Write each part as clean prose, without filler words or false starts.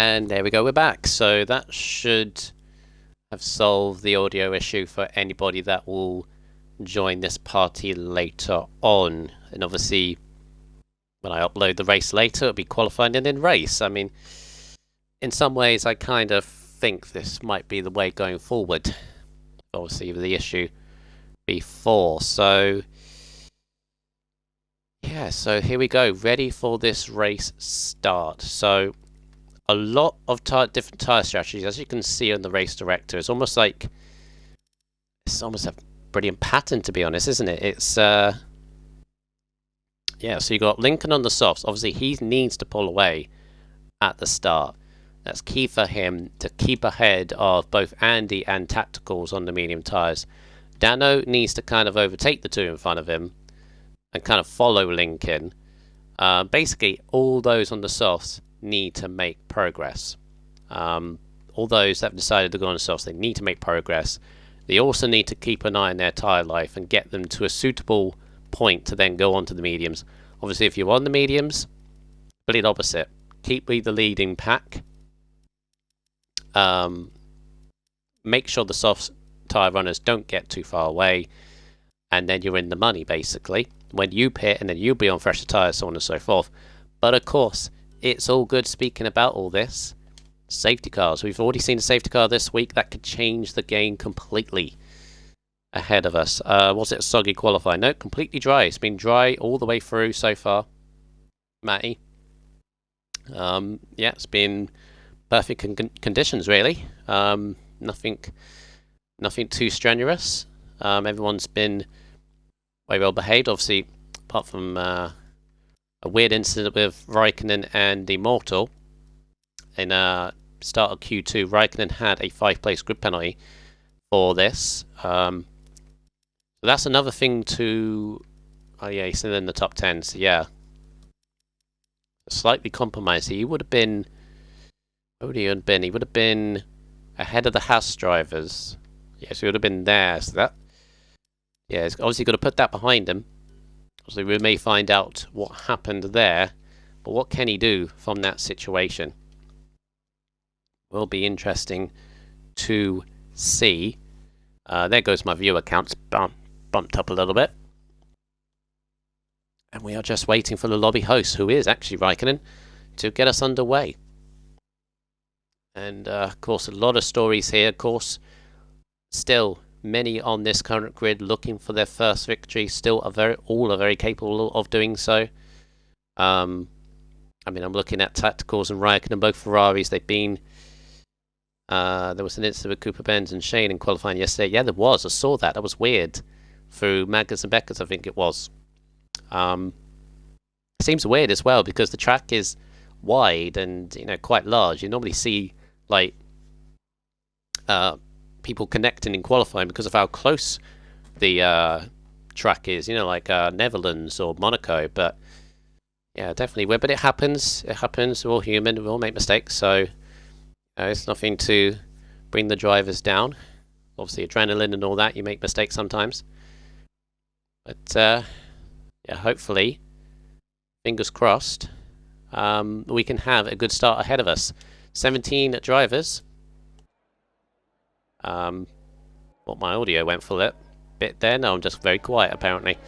And there we go, we're back. So that should have solved the audio issue for anybody that will join this party later on. And obviously, when I upload the race later, it'll be qualifying and then race. I mean, in some ways, I kind of think this might be the way going forward. Obviously, the issue before. So, yeah, so here we go. Ready for this race start. So, a lot of different tyre strategies, as you can see on the race director. It's almost a brilliant pattern, to be honest, isn't it? It's yeah. So you got Lincoln on the softs. Obviously, he needs to pull away at the start. That's key for him to keep ahead of both Andy and Tacticals on the medium tyres. Dano needs to kind of overtake the two in front of him and kind of follow Lincoln. Basically, all those on the softs need to make progress. All those that have decided to go on the softs, they need to make progress. They also need to keep an eye on their tyre life and get them to a suitable point to then go on to the mediums. Obviously, if you're on the mediums, complete opposite. Keep with the leading pack. Make sure the soft tyre runners don't get too far away, and then you're in the money, basically. When you pit, and then you'll be on fresher tyres, so on and so forth. But of course, it's all good speaking about all this. Safety cars. We've already seen a safety car this week that could change the game completely ahead of us. Was it a soggy qualifying? No, completely dry. It's been dry all the way through so far, Matty. Yeah, it's been perfect conditions, really. Nothing too strenuous. Everyone's been very well behaved, obviously, apart from a weird incident with Raikkonen and Immortal. In start of Q2, Raikkonen had a 5-place grid penalty for this. So that's another thing to... Oh yeah, he's still in the top 10, so yeah. Slightly compromised. He would have been... What would he have been? He would have been ahead of the Haas drivers. Yes, he would have been there. So that... Yeah, he's obviously got to put that behind him. So we may find out what happened there. But what can he do from that situation? Will be interesting to see. There goes my viewer count. Bumped up a little bit. And we are just waiting for the lobby host, who is actually Raikkonen, to get us underway. And of course, a lot of stories here. Of course, still many on this current grid looking for their first victory. Still all are very capable of doing so. I mean, I'm looking at Tacticals and Raikkonen, both Ferraris. They've been... there was an incident with Cooper Benz and Shane in qualifying yesterday. Yeah, there was. I saw that. That was weird. Through Magnus and Beckers, I think it was. It seems weird as well because the track is wide and quite large. You normally see like people connecting in qualifying because of how close the track is. Like Netherlands or Monaco. But yeah, definitely weird. But it happens. It happens. We're all human. We all make mistakes. So it's nothing to bring the drivers down. Obviously, adrenaline and all that. You make mistakes sometimes. But yeah, hopefully, fingers crossed, we can have a good start ahead of us. 17 drivers. Well, my audio went for a bit there. No, I'm just very quiet, apparently.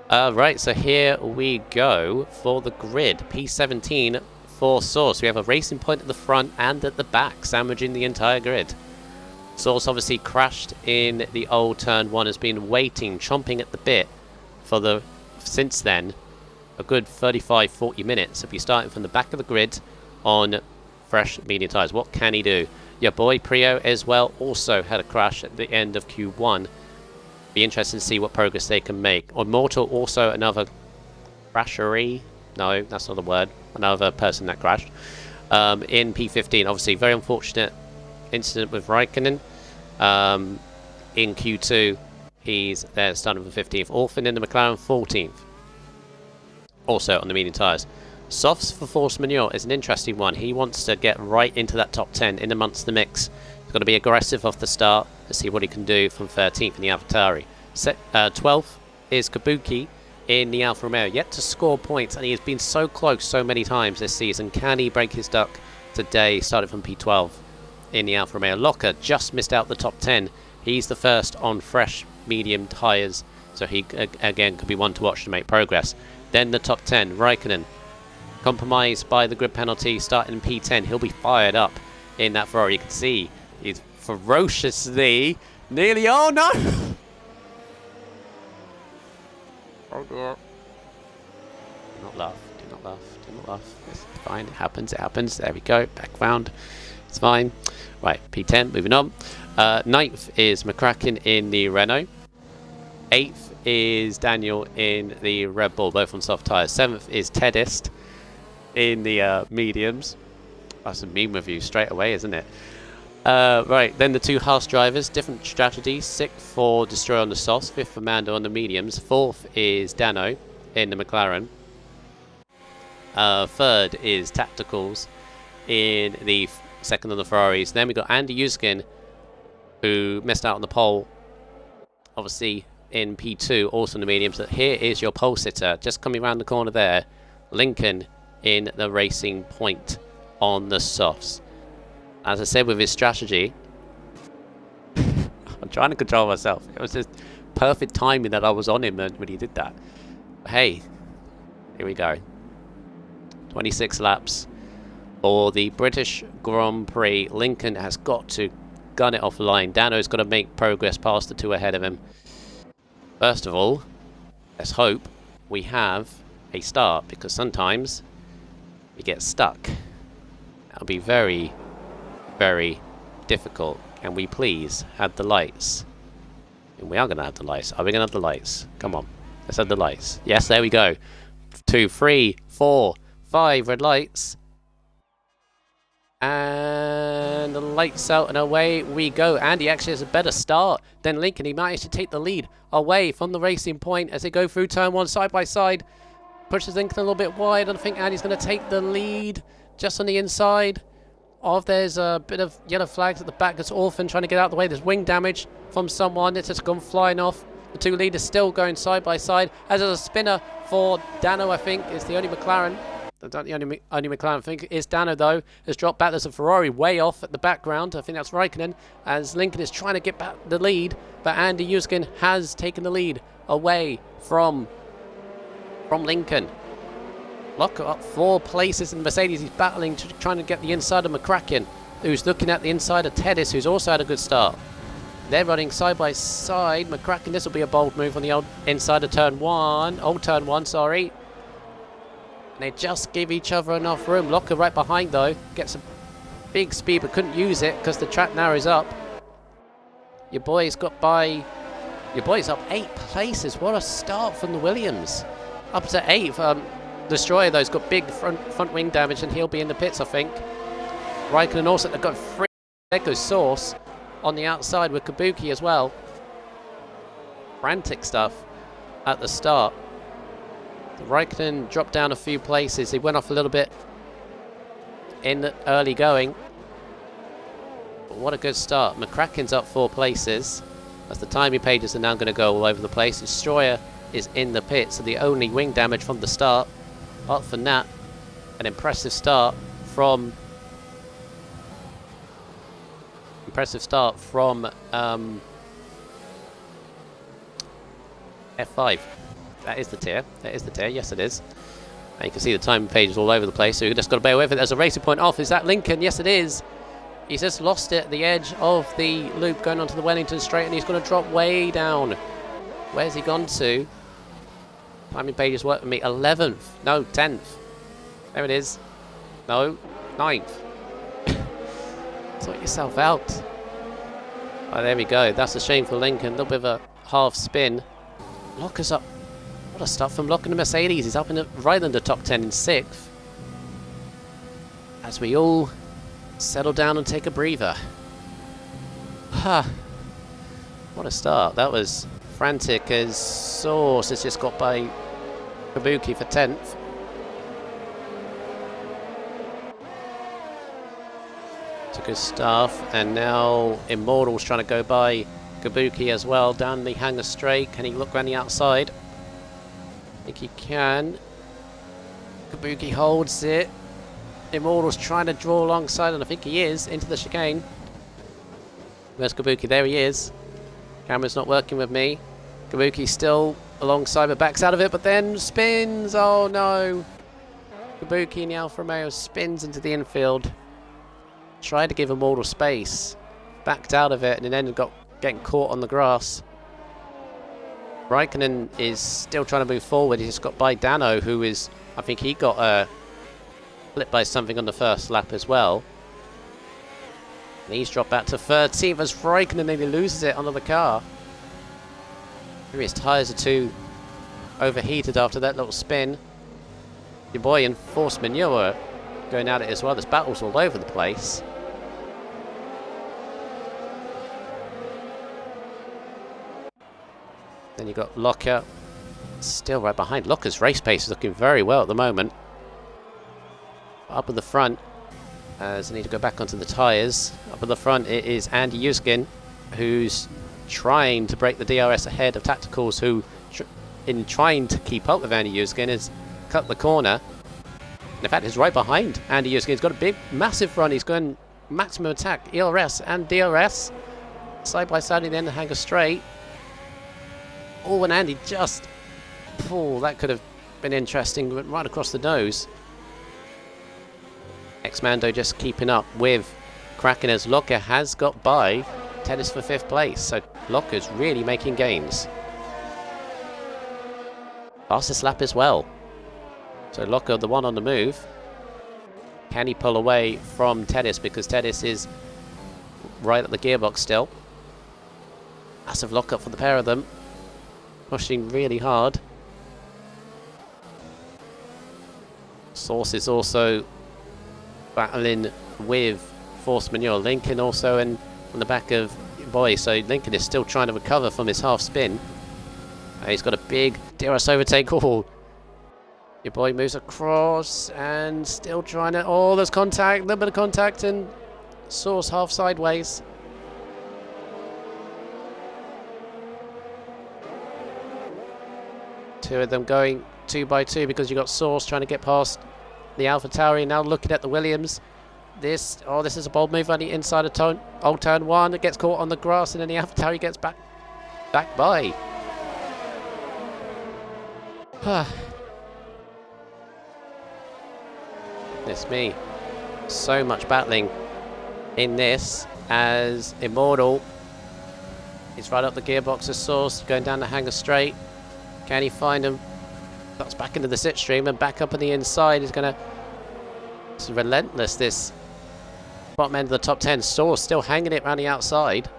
Right, so here we go for the grid. P17 for Source. We have a racing point at the front and at the back, sandwiching the entire grid. Source obviously crashed in the old turn 1, has been waiting, chomping at the bit for since then, a good 35-40 minutes. If you're starting from the back of the grid on fresh medium tyres, what can he do? Your boy Prio as well also had a crash at the end of Q1. Be interested to see what progress they can make. Immortal also another crashery. No, that's not the word. Another person that crashed in P15. Obviously, very unfortunate incident with Raikkonen. In Q2, he's there starting with 15th. Orphan in the McLaren 14th. Also on the medium tyres. Softs for Force Majeure is an interesting one. He wants to get right into that top 10 in amongst the mix. He's got to be aggressive off the start to see what he can do from 13th in the AlphaTauri. 12th is Kabuki in the Alfa Romeo, yet to score points, and he has been so close so many times this season. Can he break his duck today started from P12 in the Alfa Romeo. Locker just missed out the top 10. He's the first on fresh medium tyres, so he again could be one to watch to make progress. Then the top 10, Raikkonen, compromised by the grid penalty, starting in P10. He'll be fired up in that Ferrari. You can see he's ferociously nearly. Oh no! Oh dear. Do not laugh. Do not laugh. Do not laugh. It's fine. It happens. It happens. There we go. Back round. It's fine. Right. P10. Moving on. 9th is McCracken in the Renault. 8th is Daniel in the Red Bull, both on soft tyres. 7th is Tedist in the mediums. That's a meme review straight away, isn't it? Right, then the two Haas drivers, different strategies. 6th for Destroyer on the softs, 5th for Mando on the mediums. 4th is Dano in the McLaren. 3rd is Tacticals in the second on the Ferraris. Then we got Andy Yuskin, who missed out on the pole, obviously in P2, also in the mediums. So here is your pole sitter, just coming around the corner there. Lincoln in the Racing Point on the softs. As I said, with his strategy, I'm trying to control myself. It was just perfect timing that I was on him when he did that. But hey, here we go. 26 laps for the British Grand Prix. Lincoln has got to gun it off the line. Dano's got to make progress past the two ahead of him. First of all, let's hope we have a start, because sometimes we get stuck. That'll be very, very difficult. Can we please have the lights? And we are going to have the lights. Are we going to have the lights? Come on. Let's have the lights. Yes, there we go. 2, 3, 4, 5 red lights. And the lights out and away we go. Andy actually has a better start than Lincoln. He managed to take the lead away from the Racing Point as they go through turn 1 side by side. Pushes Lincoln a little bit wide, and I think Andy's going to take the lead just on the inside. There's a bit of yellow flags at the back. It's Orphan trying to get out of the way. There's wing damage from someone. It's just gone flying off. The two leaders still going side by side. As there's a spinner for Dano, I think, is the only McLaren. The only McLaren, I think, is Dano, though, has dropped back. There's a Ferrari way off at the background. I think that's Raikkonen, as Lincoln is trying to get back the lead. But Andy Yuskin has taken the lead away from Lincoln. Locker up 4 places in Mercedes. He's battling, trying to get the inside of McCracken, who's looking at the inside of Tedis, who's also had a good start. They're running side by side. McCracken, this will be a bold move on the old inside of turn 1. Old turn 1, sorry. They just give each other enough room. Locker right behind, though. Gets a big speed, but couldn't use it because the track narrows up. Your boy's up 8 places. What a start from the Williams. Up to 8th. Destroyer, though, has got big front wing damage, and he'll be in the pits, I think. Raikkonen also got 3 Echo Source on the outside with Kabuki as well. Frantic stuff at the start. Raikkonen dropped down a few places. He went off a little bit in the early going. But what a good start. McCracken's up 4 places. As the timing pages are now going to go all over the place. Destroyer is in the pit, so the only wing damage from the start. Apart from that, an impressive start from F5. That is the tier. That is the tier. Yes, it is. And you can see the timing pages all over the place, so you just got to bear with it. There's a Racing Point off. Is that Lincoln? Yes, it is. He's just lost it at the edge of the loop going onto the Wellington straight, and he's going to drop way down. Where's he gone to? Timing pages work with me. 11th. No, 10th. There it is. No, 9th. Sort yourself out. Oh, there we go. That's a shame for Lincoln. A little bit of a half spin. Locker's up. What a start from Locker to Mercedes. He's up in right in the top 10 in 6th. As we all settle down and take a breather. Ha! What a start. That was frantic as Source has just got by Kabuki for 10th. It's a good stuff, and now Immortal's trying to go by Kabuki as well down the hangar straight. Can he look around the outside? I think he can. Kabuki holds it. Immortal's trying to draw alongside, and I think he is, into the chicane. Where's Kabuki? There he is. Camera's not working with me. Kabuki's still alongside, but backs out of it, but then spins. Oh no. Kabuki in the Alfa Romeo spins into the infield. Tried to give Immortal space. Backed out of it, and then ended up getting caught on the grass. Raikkonen is still trying to move forward. He's just got by Dano, who is, I think he got flipped by something on the first lap as well. And he's dropped back to 13th as Raikkonen nearly loses it under the car. Maybe his tyres are too overheated after that little spin. Your boy in force manure going at it as well. There's battles all over the place. Then you've got Locker still right behind. Locker's race pace is looking very well at the moment. Up at the front, as I need to go back onto the tyres. Up at the front it is Andy Yuskin, who's trying to break the DRS ahead of Tacticals, who in trying to keep up with Andy Yuskin has cut the corner. And in fact, he's right behind Andy Yuskin. He's got a big, massive run. He's going maximum attack, ERS and DRS. Side by side in the end of Hangar Straight. Oh, and Andy just... Oh, that could have been interesting. Went right across the nose. X-Mando just keeping up with Kraken as Locker has got by Tennis for 5th place. So Locker's really making gains. Fastest lap as well. So Locker, the one on the move. Can he pull away from Tennis, because Tennis is right at the gearbox still. Massive lock-up for the pair of them. Pushing really hard. Source is also battling with force manure. Lincoln also on the back of Boy, so Lincoln is still trying to recover from his half spin. He's got a big DRS overtake. Oh, your boy moves across and still trying to... Oh, there's contact, a little bit of contact, and Source half sideways. Two of them going 2 by 2 because you got Source trying to get past the AlphaTauri. Now looking at the Williams. This is a bold move on the inside of old turn 1. It gets caught on the grass, and then the AlphaTauri gets back by. It's me. So much battling in this as Immortal is right up the gearbox of Source, going down the Hangar Straight. Can he find him? That's back into the slipstream and back up on the inside. He's going to... It's relentless, this bottom end of the top 10. Source still hanging it around the outside.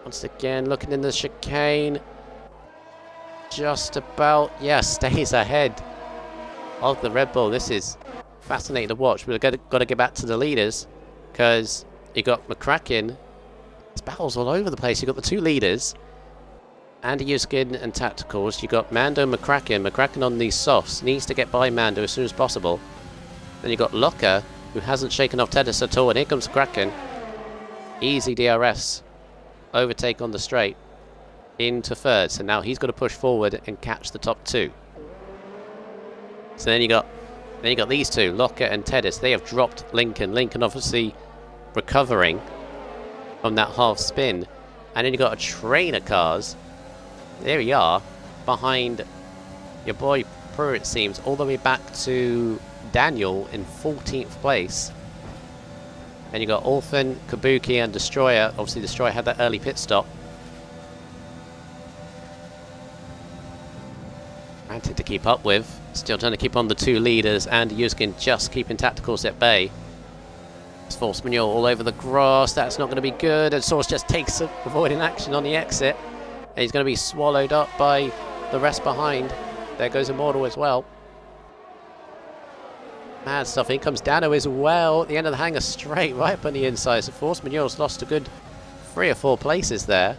Once again, looking in the chicane. Just about, yeah, stays ahead of the Red Bull. This is fascinating to watch. We've got to get back to the leaders, because you got McCracken. There's battles all over the place. You've got the two leaders, Andy Yuskin and Tacticals. You got Mando and McCracken. McCracken on these softs needs to get by Mando as soon as possible. Then you got Locker, who hasn't shaken off Tedis at all, and here comes Kraken. Easy DRS overtake on the straight into third. So now he's got to push forward and catch the top two. So then you got these two, Locker and Tedis. They have dropped Lincoln. Lincoln obviously recovering from that half spin. And then you got a train of cars. There we are, behind your boy Pruitt, it seems, all the way back to Daniel in 14th place. And you got Orphan, Kabuki and Destroyer. Obviously Destroyer had that early pit stop. Granted to keep up with. Still trying to keep on the two leaders, and Yuskin just keeping Tacticals at bay. It's force manure all over the grass. That's not going to be good. And Source just takes avoiding action on the exit. And he's going to be swallowed up by the rest behind. There goes Immortal as well. Mad stuff. In comes Dano as well at the end of the Hangar Straight, right up on the inside. So force manure's lost a good 3 or 4 places there.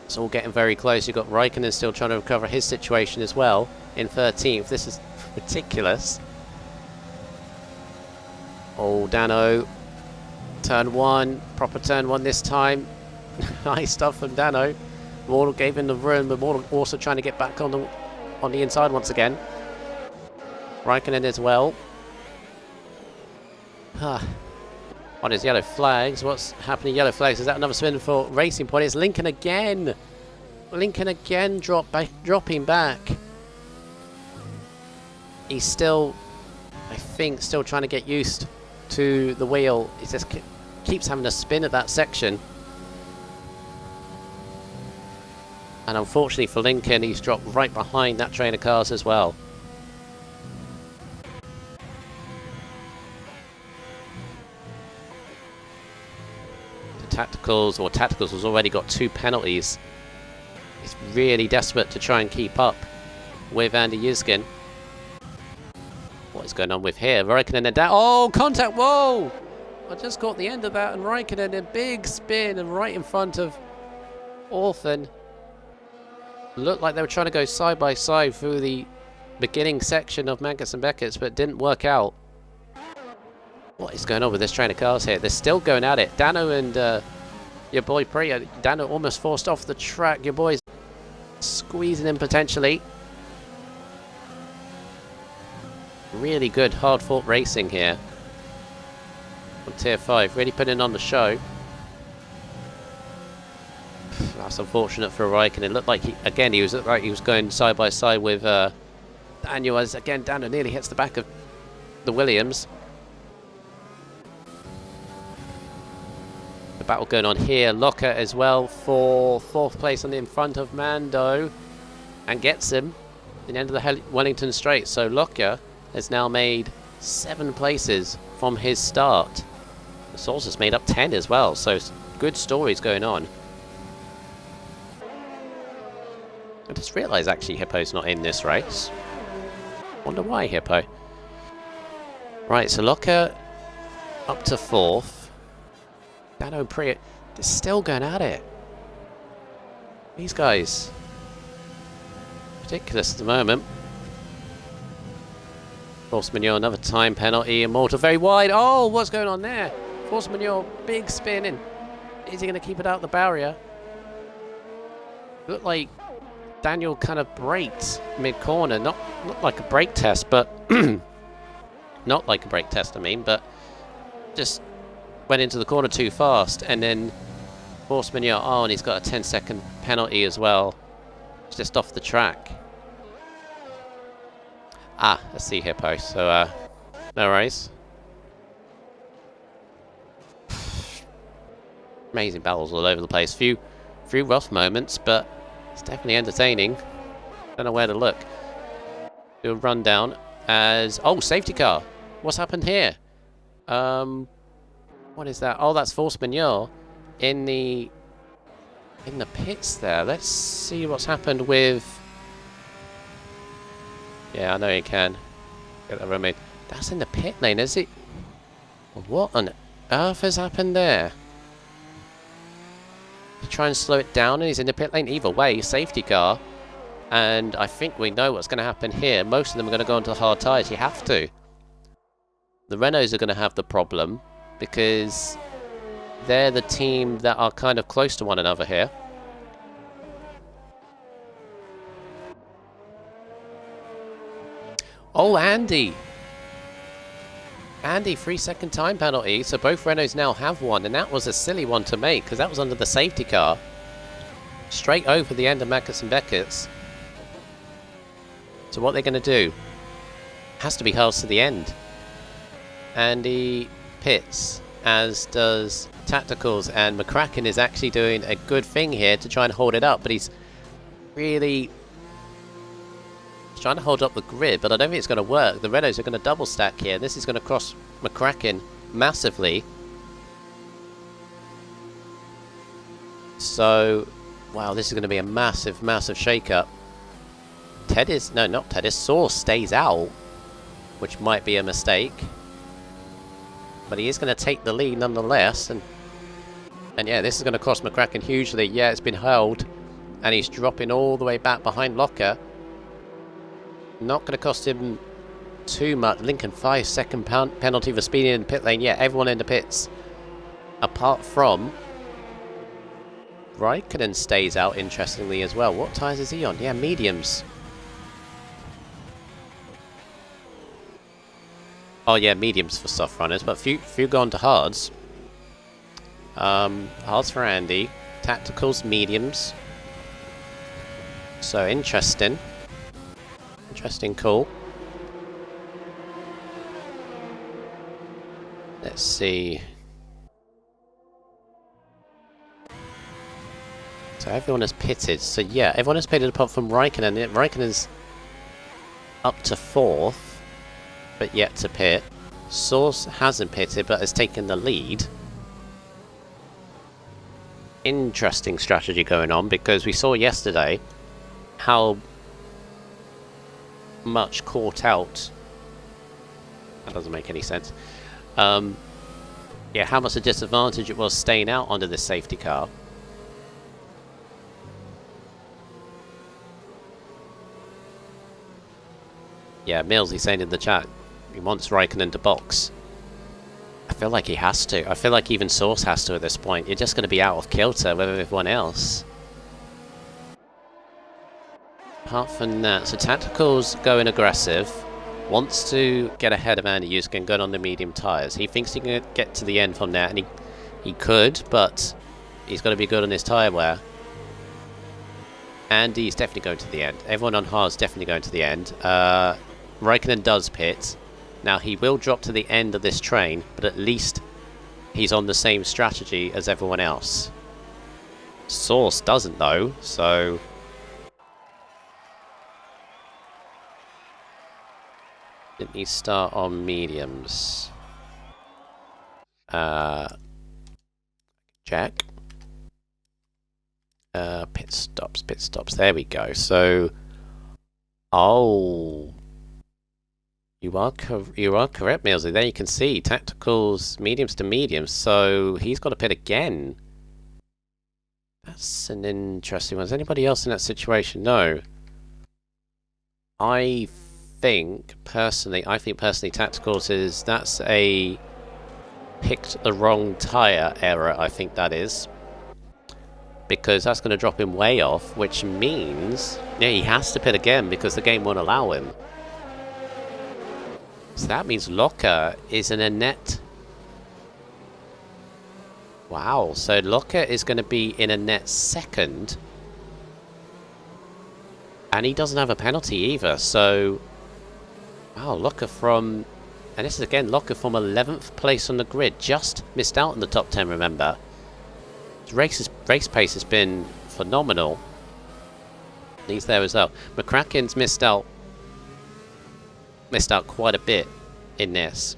It's all getting very close. You've got Raikkonen still trying to recover his situation as well in 13th. This is ridiculous. Oh, Dano. Turn 1. Proper turn 1 this time. Nice stuff from Dano. Mortal gave him the room, but Mortal also trying to get back on the inside once again. Raikkonen as well. On his yellow flags. What's happening? Yellow flags. Is that another spin for Racing Point? It's Lincoln again. Lincoln again dropping back. He's still, I think, still trying to get used to the wheel. He just keeps having to spin at that section. And unfortunately for Lincoln, he's dropped right behind that train of cars as well. Tacticals has already got 2 penalties. He's really desperate to try and keep up with Andy Yuzkin. What is going on with here? Raikkonen and down. Oh, contact! Whoa! I just caught the end of that, and Raikkonen a big spin and right in front of Orphan. Looked like they were trying to go side by side through the beginning section of Magnussen and Beckett's, but it didn't work out. What is going on with this train of cars here? They're still going at it. Dano and your boy Priya. Dano almost forced off the track. Your boy's squeezing in potentially. Really good, hard-fought racing here from Tier 5. Really putting on the show. That's unfortunate for Raikkonen. It looked like he was going side by side with Daniel, as again Dano nearly hits the back of the Williams. The battle going on here. Locker as well for 4th place in front of Mando, and gets him in the end of the Wellington Straight. So Locker has now made 7 places from his start. The Source has made up 10 as well, so good stories going on. I just realised actually Hippo's not in this race. Wonder why, Hippo. Right, so Locker up to 4th. Dano and Priya, they're still going at it. These guys, ridiculous at the moment. Force Majeure, another time penalty. Immortal very wide. Oh, what's going on there? Force Majeure, big spinning. Is he going to keep it out the barrier? Looked like Daniel kind of braked mid-corner. Not like a brake test, but not like a brake test, I mean, but just went into the corner too fast, and then Force Majeure, oh, and he's got a 10-second penalty as well. It's just off the track. Ah, let's see Hippo, so no worries. Amazing battles all over the place. Few rough moments, but it's definitely entertaining. Don't know where to look. Do a rundown as... Oh, safety car! What's happened here? What is that? Oh, that's Force Majeure in the pits there. Let's see what's happened with... Yeah, I know you can. Get that remade. That's in the pit lane, is it? What on earth has happened there? You try and slow it down and he's in the pit lane. Either way, safety car. And I think we know what's going to happen here. Most of them are going to go onto the hard tyres. You have to. The Renaults are going to have the problem because they're the team that are kind of close to one another here. Oh, Andy! Andy, 3-second time penalty, so both Renaults now have one, and that was a silly one to make, because that was under the safety car. Straight over the end of Magnussen and Beckett's. So what they're going to do? Has to be halves to the end. Andy pits, as does Tacticals, and McCracken is actually doing a good thing here to try and hold it up, but he's really... trying to hold up the grid, but I don't think it's going to work. The Renaults are going to double stack here. This is going to cross McCracken massively. So, wow, this is going to be a massive, massive shake-up. Source stays out, which might be a mistake. But he is going to take the lead nonetheless. And yeah, this is going to cost McCracken hugely. Yeah, it's been held. And he's dropping all the way back behind Locker. Not going to cost him too much. Lincoln 5-second penalty for speeding in the pit lane. Yeah, everyone in the pits. Apart from... Raikkonen stays out, interestingly, as well. What tyres is he on? Yeah, mediums. Oh yeah, mediums for soft runners, but few go on to hards. Hards for Andy. Tacticals, mediums. So interesting. Interesting call. Let's see. So everyone has pitted. So yeah, everyone has pitted apart from Raikkonen. Raikkonen's up to 4th, but yet to pit. Source hasn't pitted, but has taken the lead. Interesting strategy going on, because we saw yesterday how much caught out. That doesn't make any sense. Yeah, how much a disadvantage it was staying out under this safety car. Yeah, Mills, he's saying in the chat, he wants Raikkonen to box. I feel like he has to. I feel like even Source has to at this point. You're just going to be out of kilter with everyone else. Apart from that, so Tactical's going aggressive. Wants to get ahead of Andy Yusuke and go on the medium tyres. He thinks he can get to the end from there, and he could, but he's got to be good on his tyre wear. Andy's definitely going to the end. Everyone on hard's definitely going to the end. Raikkonen does pit. Now he will drop to the end of this train, but at least he's on the same strategy as everyone else. Source doesn't though, so... Didn't he start on mediums? Jack. Pit stops. There we go. So, oh, you are correct, Millsy. There you can see tacticals, mediums to mediums. So he's got to pit again. That's an interesting one. Is anybody else in that situation? No. I think personally, tacticals that's a picked the wrong tyre error. I think that is. Because that's going to drop him way off, which means... Yeah, he has to pit again because the game won't allow him. So that means Locker is in a net... Wow, so Locker is going to be in a net second. And he doesn't have a penalty either, so... Wow, Locker from... And this is again Locker from 11th place on the grid. Just missed out in the top 10, remember. Race pace has been phenomenal. He's there as well. McCracken's missed out quite a bit in this.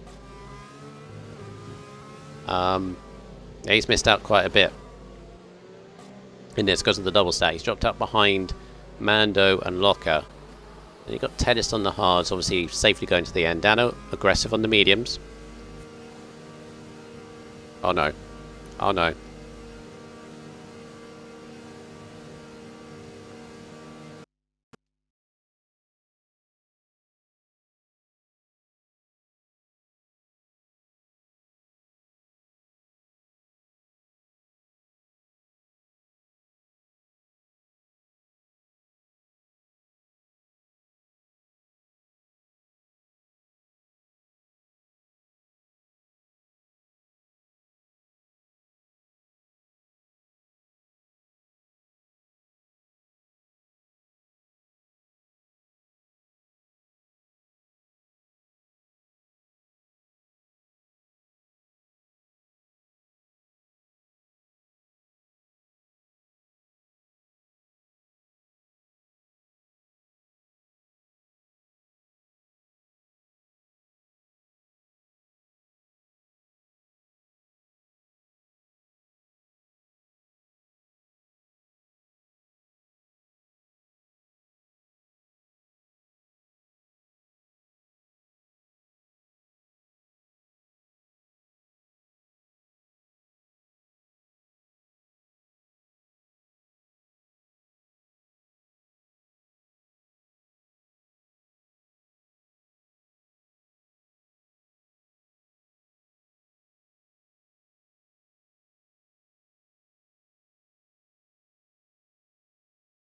Yeah, he's missed out quite a bit in this because of the double stack. He's dropped up behind Mando and Locker. And you've got Tennis on the hards, obviously safely going to the end. Dano aggressive on the mediums. Oh no. Oh no.